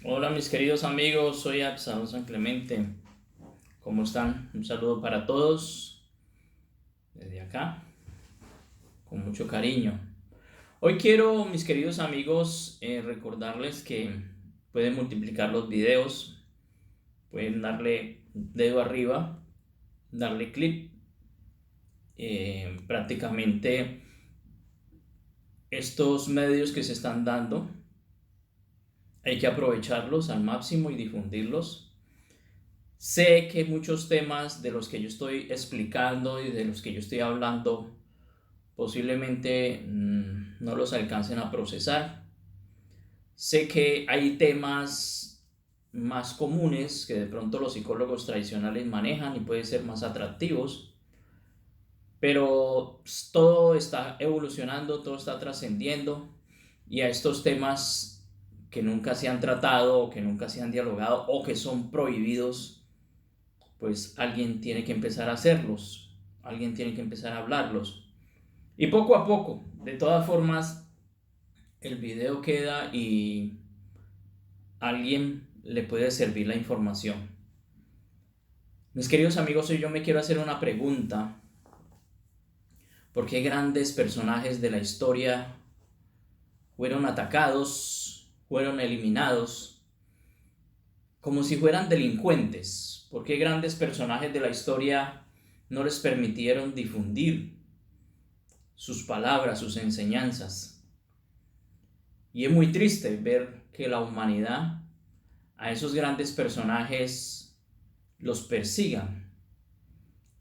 Hola mis queridos amigos, soy Absalón San Clemente. ¿Cómo están? Un saludo para todos desde acá, con mucho cariño. Hoy quiero, mis queridos amigos, recordarles que pueden multiplicar los videos, pueden darle dedo arriba, darle clic. Prácticamente estos medios que se están dando hay que aprovecharlos al máximo y difundirlos. Sé que muchos temas de los que yo estoy explicando y de los que yo estoy hablando posiblemente no los alcancen a procesar. Sé que hay temas más comunes que de pronto los psicólogos tradicionales manejan y pueden ser más atractivos, pero todo está evolucionando, todo está trascendiendo y a estos temas que nunca se han tratado o que nunca se han dialogado o que son prohibidos, pues alguien tiene que empezar a hacerlos, alguien tiene que empezar a hablarlos. Y poco a poco, de todas formas, el video queda y a alguien le puede servir la información. Mis queridos amigos, hoy yo me quiero hacer una pregunta. ¿Por qué grandes personajes de la historia fueron atacados, fueron eliminados, como si fueran delincuentes? ¿Por qué grandes personajes de la historia no les permitieron difundir sus palabras, sus enseñanzas? Y es muy triste ver que la humanidad a esos grandes personajes los persigan.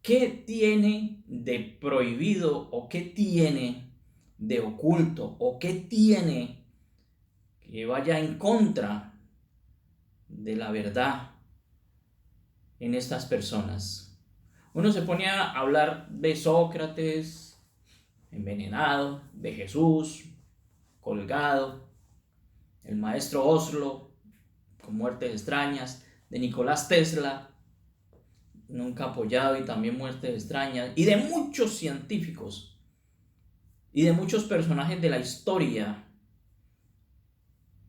¿Qué tiene de prohibido o qué tiene de oculto o qué tiene que vaya en contra de la verdad en estas personas? Uno se pone a hablar de Sócrates envenenado, de Jesús colgado, el maestro Oslo con muertes extrañas, de Nicolás Tesla nunca apoyado y también muertes extrañas, y de muchos científicos y de muchos personajes de la historia,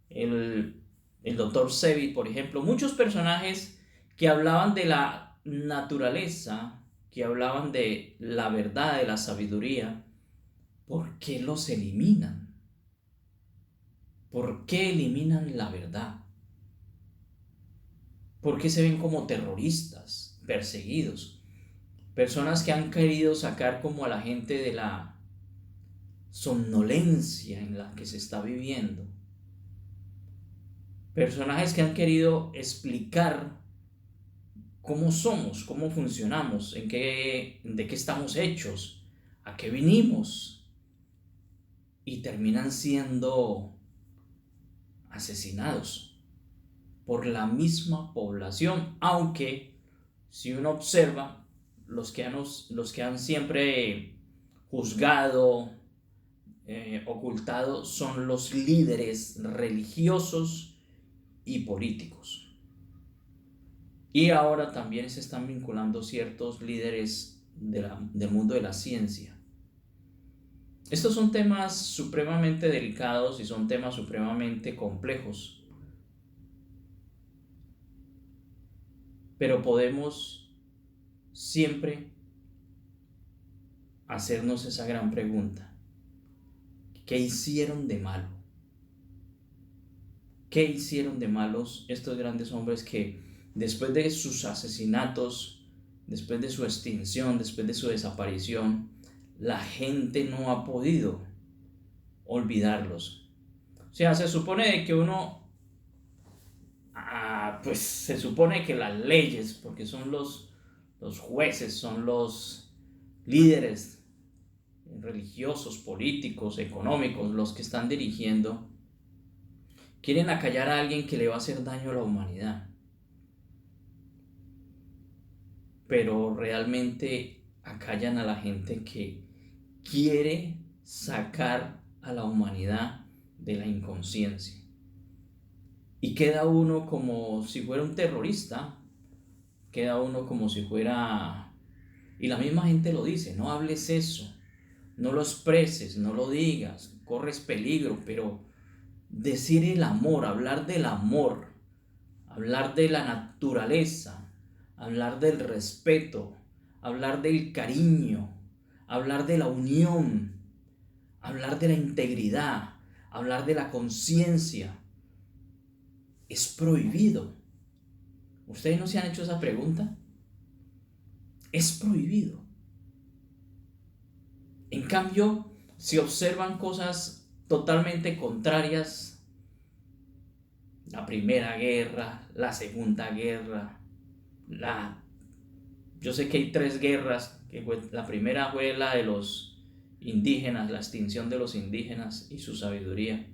el, el doctor Sebi, por ejemplo, muchos personajes que hablaban de la naturaleza, que hablaban de la verdad, de la sabiduría. ¿Por qué los eliminan? ¿Por qué eliminan la verdad? ¿Por qué se ven como terroristas, perseguidos? Personas que han querido sacar como a la gente de la somnolencia en la que se está viviendo. Personajes que han querido explicar cómo somos, cómo funcionamos, de qué estamos hechos, a qué vinimos, y terminan siendo asesinados por la misma población, aunque si uno observa, los que han siempre juzgado, ocultado, son los líderes religiosos y políticos. Y ahora también se están vinculando ciertos líderes del mundo de la ciencia. Estos son temas supremamente delicados y son temas supremamente complejos, pero podemos siempre hacernos esa gran pregunta: ¿qué hicieron de malo? ¿Qué hicieron de malos estos grandes hombres que después de sus asesinatos, después de su extinción, después de su desaparición, la gente no ha podido olvidarlos? O sea, se supone que pues se supone que las leyes, porque son los jueces, son los líderes religiosos, políticos, económicos, los que están dirigiendo, quieren acallar a alguien que le va a hacer daño a la humanidad, pero realmente acallan a la gente que quiere sacar a la humanidad de la inconsciencia. Y queda uno como si fuera un terrorista, queda uno como si fuera... Y la misma gente lo dice: no hables eso, no lo expreses, no lo digas, corres peligro. Pero decir el amor, hablar del amor, hablar de la naturaleza, hablar del respeto, hablar del cariño, hablar de la unión, hablar de la integridad, hablar de la conciencia. Es prohibido. ¿Ustedes no se han hecho esa pregunta? Es prohibido. En cambio, si observan cosas totalmente contrarias, la Primera Guerra, la Segunda Guerra, yo sé que hay 3 guerras, que la primera fue la de los indígenas, la extinción de los indígenas y su sabiduría.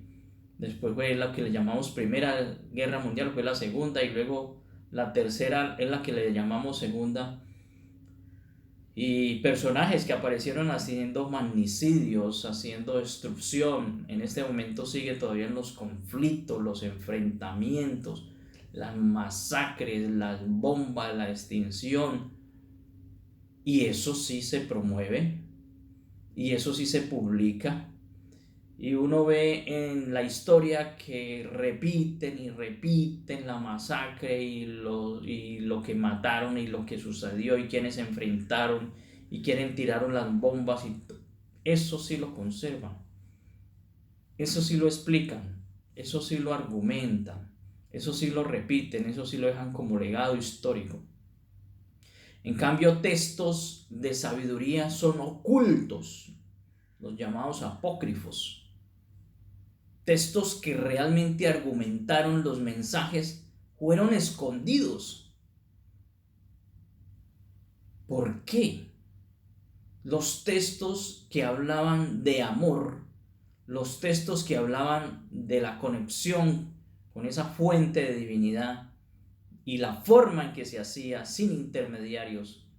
Después fue la que le llamamos Primera Guerra Mundial, fue la segunda, y luego la tercera es la que le llamamos Segunda. Y personajes que aparecieron haciendo magnicidios, haciendo destrucción, en este momento siguen todavía en los conflictos, los enfrentamientos, las masacres, las bombas, la extinción. Y eso sí se promueve, y eso sí se publica. Y uno ve en la historia que repiten y repiten la masacre y lo que mataron y lo que sucedió y quienes se enfrentaron y quienes tiraron las bombas. Y eso sí lo conservan, eso sí lo explican, eso sí lo argumentan, eso sí lo repiten, eso sí lo dejan como legado histórico. En cambio, textos de sabiduría son ocultos, los llamados apócrifos. Textos que realmente argumentaron los mensajes fueron escondidos. ¿Por qué? Los textos que hablaban de amor, los textos que hablaban de la conexión con esa fuente de divinidad y la forma en que se hacía sin intermediarios,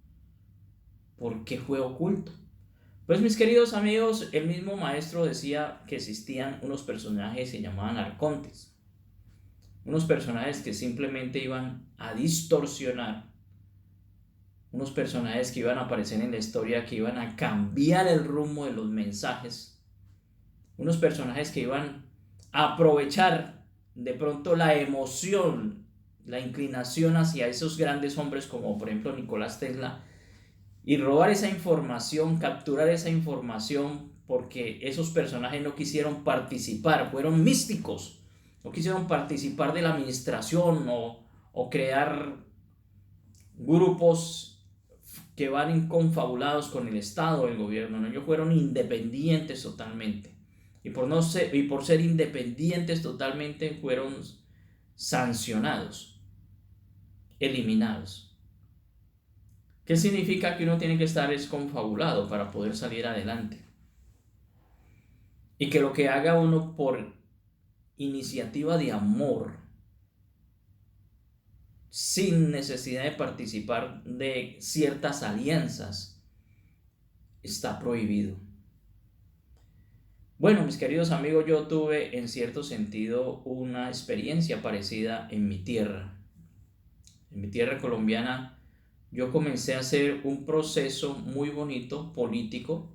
¿por qué fue oculto? Pues mis queridos amigos, el mismo maestro decía que existían unos personajes que se llamaban arcontes, unos personajes que simplemente iban a distorsionar, unos personajes que iban a aparecer en la historia, que iban a cambiar el rumbo de los mensajes, unos personajes que iban a aprovechar de pronto la emoción, la inclinación hacia esos grandes hombres como por ejemplo Nicolás Tesla, y robar esa información, capturar esa información, porque esos personajes no quisieron participar, fueron místicos, no quisieron participar de la administración o crear grupos que van inconfabulados con el Estado o el gobierno, no, ellos fueron independientes totalmente, y por ser independientes totalmente fueron sancionados, eliminados. ¿Qué significa? Que uno tiene que estar confabulado para poder salir adelante. Y que lo que haga uno por iniciativa de amor, sin necesidad de participar de ciertas alianzas, está prohibido. Bueno, mis queridos amigos, yo tuve en cierto sentido una experiencia parecida en mi tierra. En mi tierra colombiana, yo comencé a hacer un proceso muy bonito político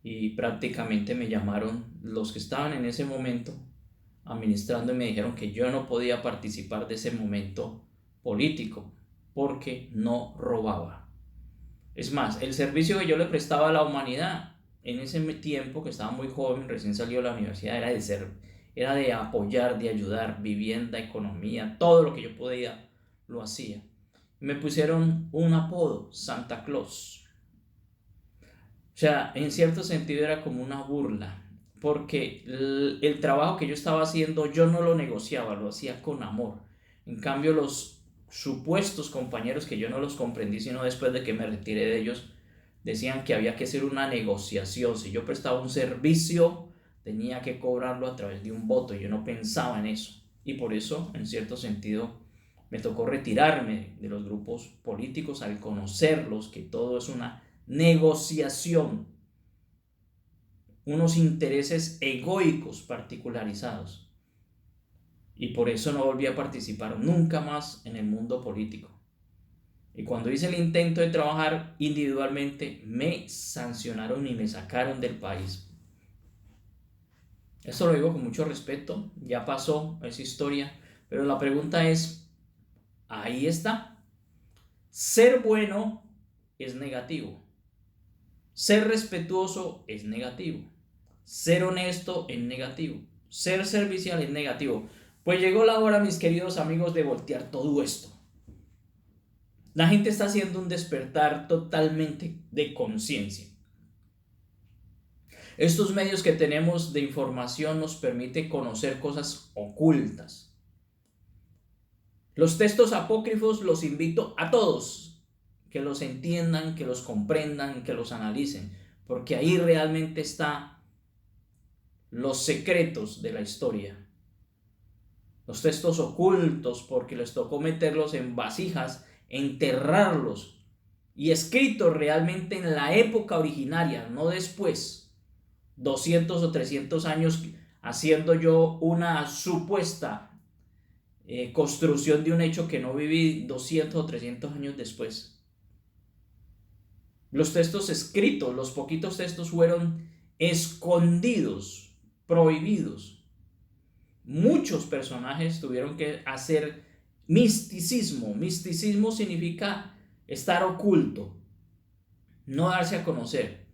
y prácticamente me llamaron los que estaban en ese momento administrando y me dijeron que yo no podía participar de ese momento político porque no robaba. Es más, el servicio que yo le prestaba a la humanidad en ese tiempo, que estaba muy joven, recién salió de la universidad, era de apoyar, de ayudar, vivienda, economía, todo lo que yo podía lo hacía. Me pusieron un apodo, Santa Claus. O sea, en cierto sentido era como una burla, porque el trabajo que yo estaba haciendo yo no lo negociaba, lo hacía con amor. En cambio, los supuestos compañeros, que yo no los comprendí sino después de que me retiré de ellos, decían que había que hacer una negociación. Si yo prestaba un servicio, tenía que cobrarlo a través de un voto. Yo no pensaba en eso. Y por eso, en cierto sentido, me tocó retirarme de los grupos políticos al conocerlos, que todo es una negociación, unos intereses egoicos particularizados. Y por eso no volví a participar nunca más en el mundo político. Y cuando hice el intento de trabajar individualmente, me sancionaron y me sacaron del país. Esto lo digo con mucho respeto, ya pasó esa historia, Pero la pregunta es, ahí está. Ser bueno es negativo. Ser respetuoso es negativo. Ser honesto es negativo. Ser servicial es negativo. Pues llegó la hora, mis queridos amigos, de voltear todo esto. La gente está haciendo un despertar totalmente de conciencia. Estos medios que tenemos de información nos permiten conocer cosas ocultas. Los textos apócrifos los invito a todos que los entiendan, que los comprendan, que los analicen, porque ahí realmente están los secretos de la historia. Los textos ocultos, porque les tocó meterlos en vasijas, enterrarlos y escritos realmente en la época originaria, no después, 200 o 300 años, haciendo yo una supuesta construcción de un hecho que no viví 200 o 300 años después. Los textos escritos, los poquitos textos fueron escondidos, prohibidos. Muchos personajes tuvieron que hacer misticismo. Misticismo significa estar oculto, no darse a conocer.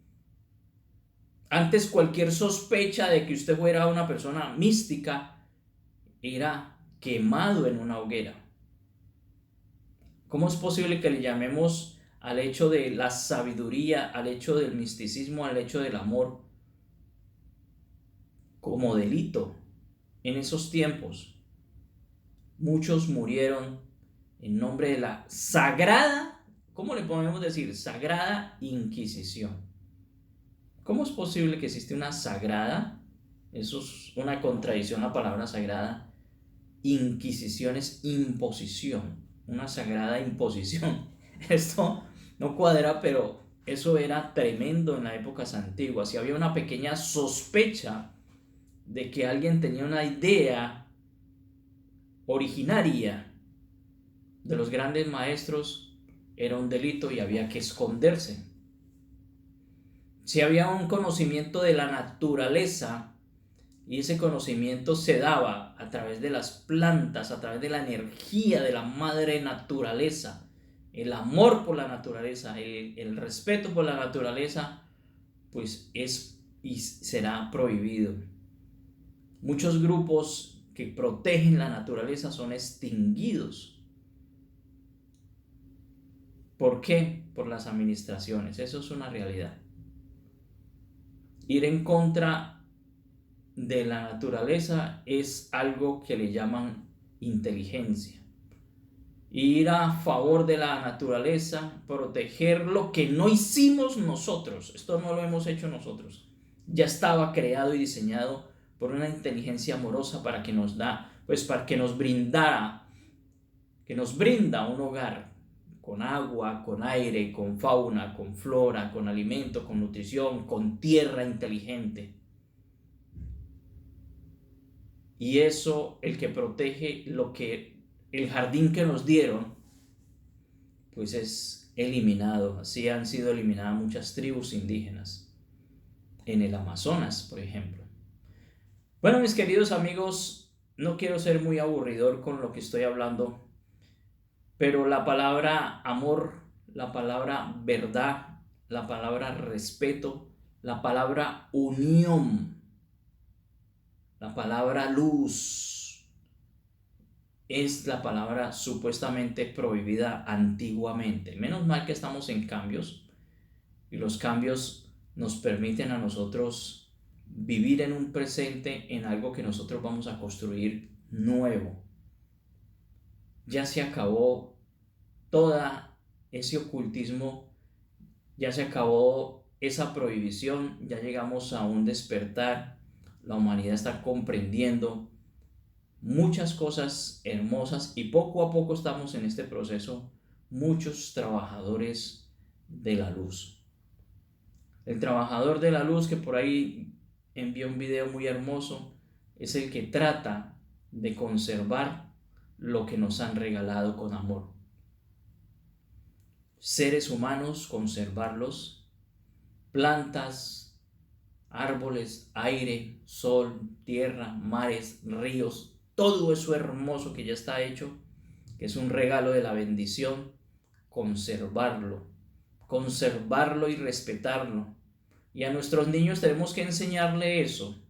Antes cualquier sospecha de que usted fuera una persona mística era quemado en una hoguera. ¿Cómo es posible que le llamemos al hecho de la sabiduría, al hecho del misticismo, al hecho del amor como delito? En esos tiempos, muchos murieron en nombre de la sagrada, ¿cómo le podemos decir? Sagrada Inquisición. ¿Cómo es posible que existe una sagrada? Eso es una contradicción, la palabra sagrada. Inquisición es imposición, una sagrada imposición. Esto no cuadra, pero eso era tremendo en las épocas antiguas. Si había una pequeña sospecha de que alguien tenía una idea originaria de los grandes maestros, era un delito y había que esconderse. Si había un conocimiento de la naturaleza y ese conocimiento se daba a través de las plantas, a través de la energía de la madre naturaleza, el amor por la naturaleza, el respeto por la naturaleza, pues es y será prohibido. Muchos grupos que protegen la naturaleza son extinguidos. ¿Por qué? Por las administraciones. Eso es una realidad. Ir en contra de la naturaleza es algo que le llaman inteligencia. Ir a favor de la naturaleza, proteger lo que no hicimos nosotros. Esto no lo hemos hecho nosotros. Ya estaba creado y diseñado por una inteligencia amorosa para que nos para que nos brinda un hogar con agua, con aire, con fauna, con flora, con alimento, con nutrición, con tierra inteligente. Y eso, el que protege el jardín que nos dieron, pues es eliminado. Así han sido eliminadas muchas tribus indígenas en el Amazonas, por ejemplo. Bueno, mis queridos amigos, no quiero ser muy aburridor con lo que estoy hablando, pero la palabra amor, la palabra verdad, la palabra respeto, la palabra unión, la palabra luz, es la palabra supuestamente prohibida antiguamente. Menos mal que estamos en cambios y los cambios nos permiten a nosotros vivir en un presente, en algo que nosotros vamos a construir nuevo. Ya se acabó todo ese ocultismo, ya se acabó esa prohibición, ya llegamos a un despertar. La humanidad está comprendiendo muchas cosas hermosas y poco a poco estamos en este proceso, muchos trabajadores de la luz. El trabajador de la luz que por ahí envió un video muy hermoso es el que trata de conservar lo que nos han regalado con amor. Seres humanos, conservarlos, plantas, árboles, aire, sol, tierra, mares, ríos, todo eso hermoso que ya está hecho, que es un regalo de la bendición, conservarlo y respetarlo. Y a nuestros niños tenemos que enseñarle eso,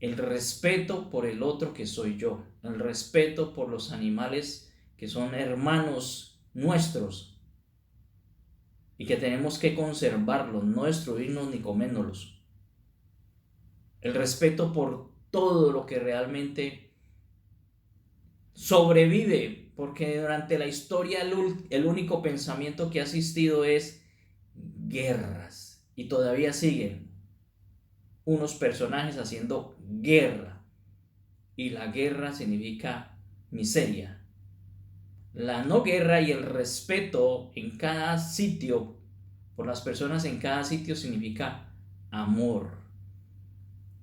el respeto por el otro que soy yo, el respeto por los animales que son hermanos nuestros y que tenemos que conservarlos, no destruirnos ni comérnoslos. El respeto por todo lo que realmente sobrevive, porque durante la historia el único pensamiento que ha existido es guerras, y todavía siguen unos personajes haciendo guerra, y la guerra significa miseria. La no guerra y el respeto en cada sitio, por las personas en cada sitio, significa amor.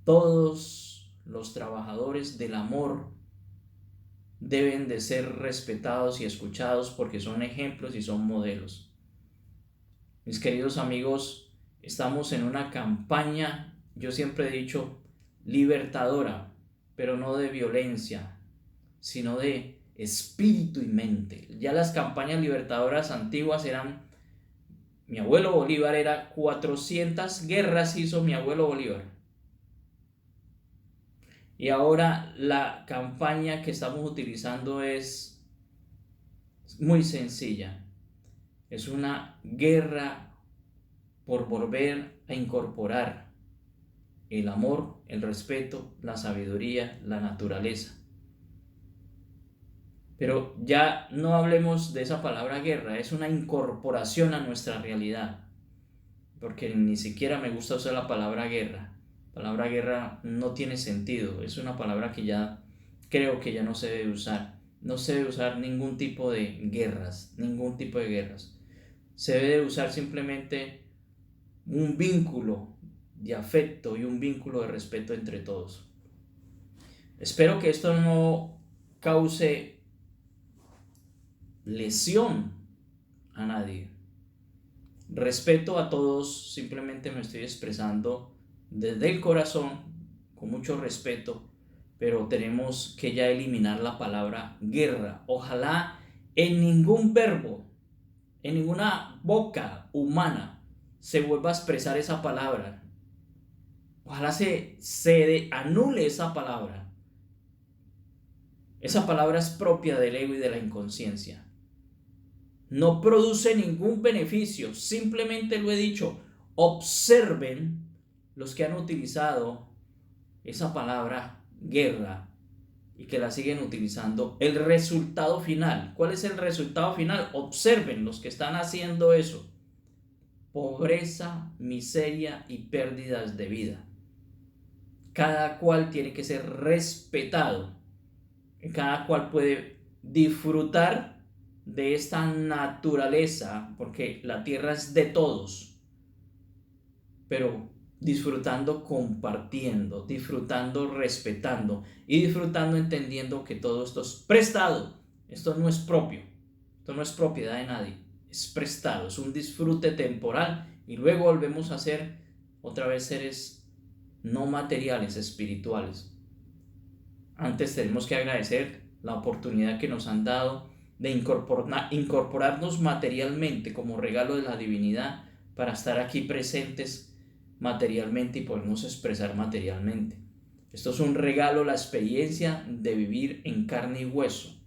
Todos los trabajadores del amor deben de ser respetados y escuchados porque son ejemplos y son modelos. Mis queridos amigos, estamos en una campaña, yo siempre he dicho, libertadora, pero no de violencia, sino de espíritu y mente. Ya las campañas libertadoras antiguas eran, mi abuelo Bolívar era 400 guerras hizo mi abuelo Bolívar. Y ahora la campaña que estamos utilizando es muy sencilla. Es una guerra por volver a incorporar el amor, el respeto, la sabiduría, la naturaleza. Pero ya no hablemos de esa palabra guerra, es una incorporación a nuestra realidad. Porque ni siquiera me gusta usar la palabra guerra. La palabra guerra no tiene sentido, es una palabra que ya creo que ya no se debe usar. No se debe usar ningún tipo de guerras, ningún tipo de guerras. Se debe usar simplemente un vínculo de afecto y un vínculo de respeto entre todos. Espero que esto no cause lesión a nadie. Respeto a todos, simplemente me estoy expresando desde el corazón, con mucho respeto, pero tenemos que ya eliminar la palabra guerra. Ojalá en ningún verbo, en ninguna boca humana se vuelva a expresar esa palabra. Ojalá se anule esa palabra. Esa palabra es propia del ego y de la inconsciencia. No produce ningún beneficio, simplemente lo he dicho. Observen los que han utilizado esa palabra guerra y que la siguen utilizando. El resultado final, ¿cuál es el resultado final? Observen los que están haciendo eso. Pobreza, miseria y pérdidas de vida. Cada cual tiene que ser respetado. Cada cual puede disfrutar de esta naturaleza, porque la tierra es de todos, pero disfrutando, compartiendo, disfrutando, respetando y disfrutando entendiendo que todo esto es prestado, esto no es propio, esto no es propiedad de nadie, es prestado, es un disfrute temporal y luego volvemos a ser otra vez seres no materiales, espirituales. Antes tenemos que agradecer la oportunidad que nos han dado de incorporarnos materialmente como regalo de la divinidad para estar aquí presentes materialmente y podernos expresar materialmente. Esto es un regalo, la experiencia de vivir en carne y hueso,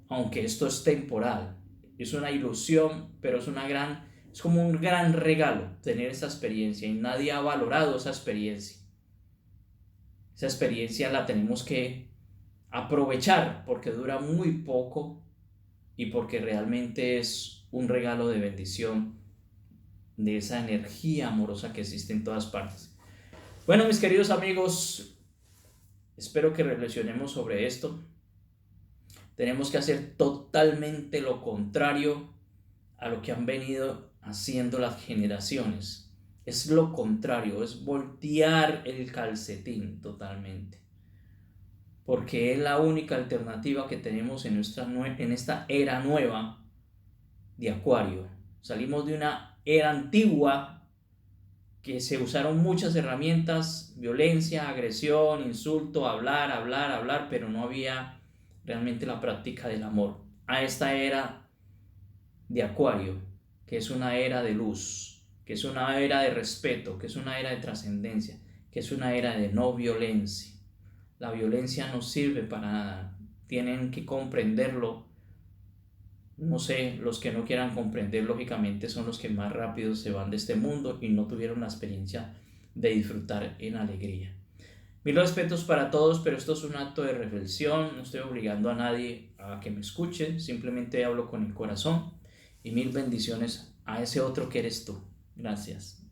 aunque esto es temporal, es una ilusión, pero es como un gran regalo tener esa experiencia y nadie ha valorado esa experiencia. Esa experiencia la tenemos que aprovechar porque dura muy poco y porque realmente es un regalo de bendición de esa energía amorosa que existe en todas partes. Bueno, mis queridos amigos, espero que reflexionemos sobre esto. Tenemos que hacer totalmente lo contrario a lo que han venido haciendo las generaciones. Es lo contrario, es voltear el calcetín totalmente. Porque es la única alternativa que tenemos en esta era nueva de Acuario. Salimos de una era antigua que se usaron muchas herramientas, violencia, agresión, insulto, hablar, pero no había realmente la práctica del amor. A esta era de Acuario, que es una era de luz, que es una era de respeto, que es una era de trascendencia, que es una era de no violencia. La violencia no sirve para nada, tienen que comprenderlo. No sé, los que no quieran comprender, lógicamente, son los que más rápido se van de este mundo y no tuvieron la experiencia de disfrutar en alegría. Mil respetos para todos, pero esto es un acto de reflexión. No estoy obligando a nadie a que me escuche, simplemente hablo con el corazón. Y mil bendiciones a ese otro que eres tú. Gracias.